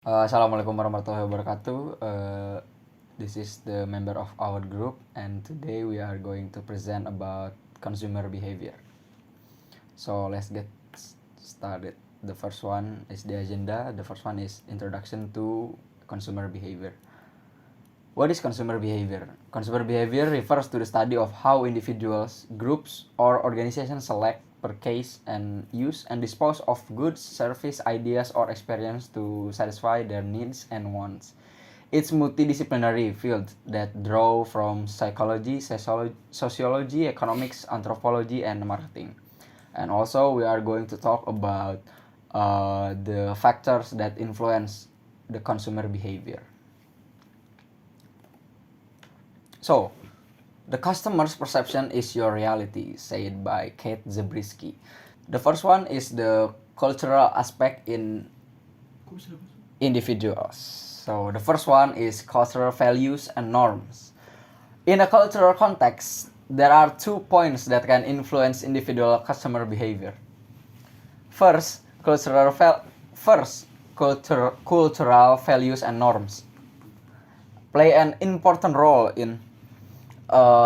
Assalamualaikum warahmatullahi wabarakatuh. This is the member of our group, and today we are going to present about consumer behavior. So let's get started. The first one is the agenda. The first one is introduction to consumer behavior. What is consumer behavior? Consumer behavior refers to the study of how individuals, groups, or organizations select, purchase, and use and dispose of goods, service, ideas, or experience to satisfy their needs and wants. It's multidisciplinary field that draw from psychology, sociology, economics, anthropology, and marketing. And also we are going to talk about the factors that influence the consumer behavior. So, the customer's perception is your reality, said by Kate Zabriskie. The first one is the cultural aspect in individuals. So, the first one is cultural values and norms. In a cultural context, there are 2 points that can influence individual customer behavior. First, cultural values and norms play an important role in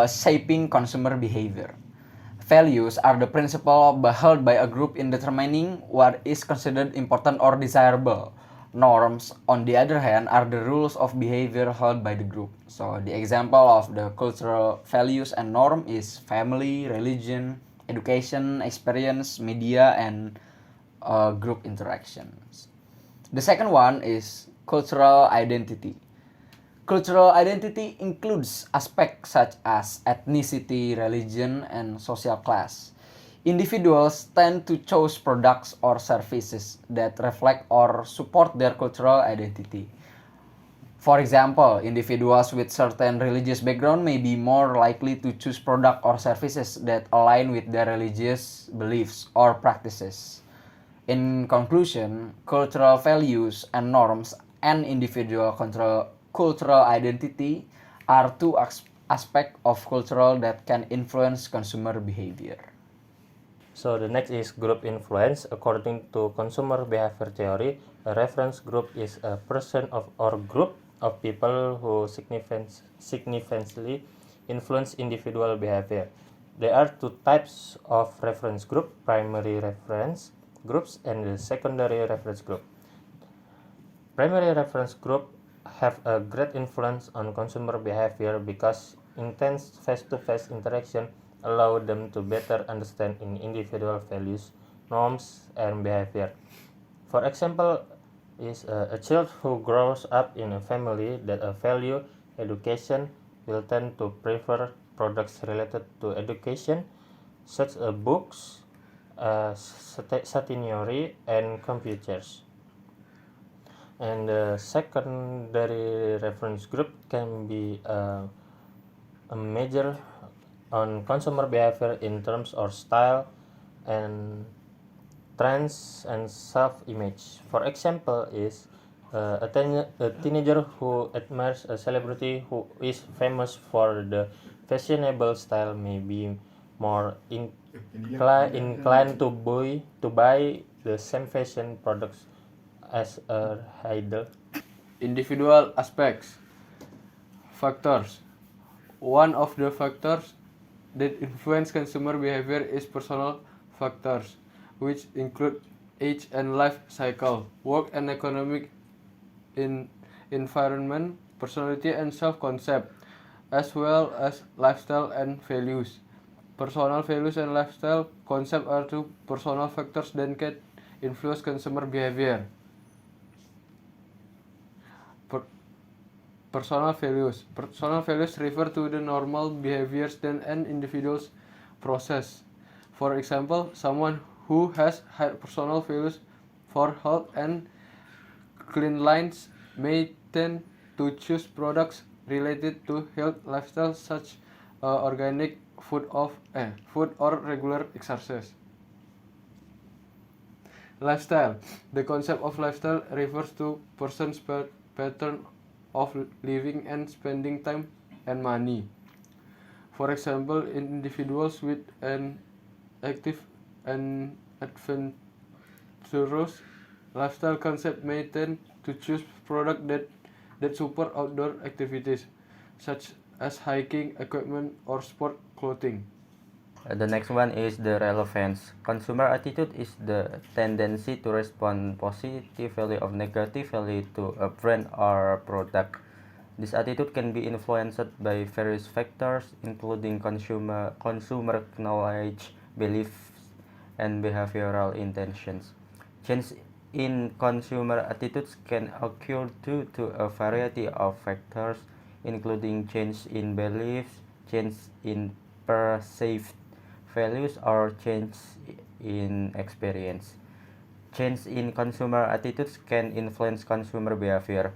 shaping consumer behavior. Values are the principle held by a group in determining what is considered important or desirable. Norms, on the other hand, are the rules of behavior held by the group. So the example of the cultural values and norm is family, religion, education, experience, media, and group interactions. The second one is cultural identity. Cultural identity includes aspects such as ethnicity, religion, and social class. Individuals tend to choose products or services that reflect or support their cultural identity. For example, individuals with certain religious background may be more likely to choose products or services that align with their religious beliefs or practices. In conclusion, cultural values and norms and individual cultural identity are two aspects of cultural that can influence consumer behavior. So the next is group influence. According to consumer behavior theory, a reference group is a person or group of people who significantly influence individual behavior. There are 2 types of reference group: primary reference groups and the secondary reference group. Primary reference group have a great influence on consumer behavior because intense face-to-face interaction allow them to better understand individual values, norms, and behavior. For example, is a child who grows up in a family that value education will tend to prefer products related to education, such as books, stationery, and computers. And the secondary reference group can be a measure on consumer behavior in terms of style and trends and self-image. For example, is a teenager who admires a celebrity who is famous for the fashionable style may be more inclined to buy the same fashion products as a idol. Individual aspects. Factors. One of the factors that influence consumer behavior is personal factors, which include age and life cycle, work and economic environment, personality and self-concept, as well as lifestyle and values. Personal values and lifestyle concept are two personal factors that can influence consumer behavior. Personal values. Personal values refer to the normal behaviors that an individual's process. For example, someone who has high personal values for health and cleanliness may tend to choose products related to health lifestyle such organic food or regular exercise. Lifestyle. The concept of lifestyle refers to person's pattern of living and spending time and money. For example, individuals with an active and adventurous lifestyle concept may tend to choose products that support outdoor activities, such as hiking equipment or sport clothing. The next one is the relevance. Consumer attitude is the tendency to respond positively or negatively to a brand or product. This attitude can be influenced by various factors, including consumer knowledge, beliefs, and behavioral intentions. Change in consumer attitudes can occur due to a variety of factors, including change in beliefs, change in perceived values, or change in experience. Change in consumer attitudes can influence consumer behavior,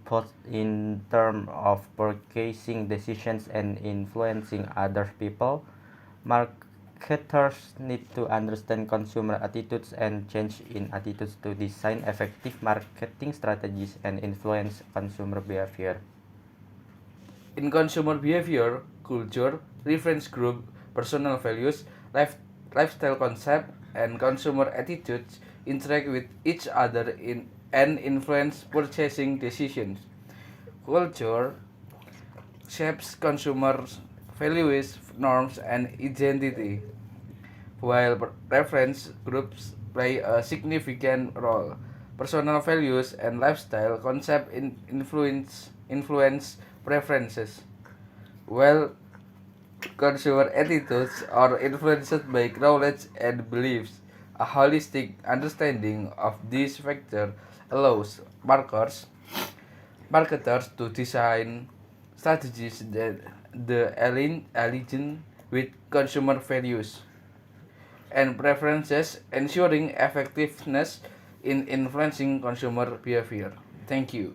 both in terms of purchasing decisions and influencing other people. Marketers need to understand consumer attitudes and change in attitudes to design effective marketing strategies and influence consumer behavior. In consumer behavior, culture, reference group, personal values, lifestyle concept, and consumer attitudes interact with each other and influence purchasing decisions. Culture shapes consumers' values, norms, and identity, while reference groups play a significant role. Personal values and lifestyle concept influence preferences, while consumer attitudes are influenced by knowledge and beliefs. A holistic understanding of these factors allows marketers to design strategies that align with consumer values and preferences, ensuring effectiveness in influencing consumer behavior. Thank you.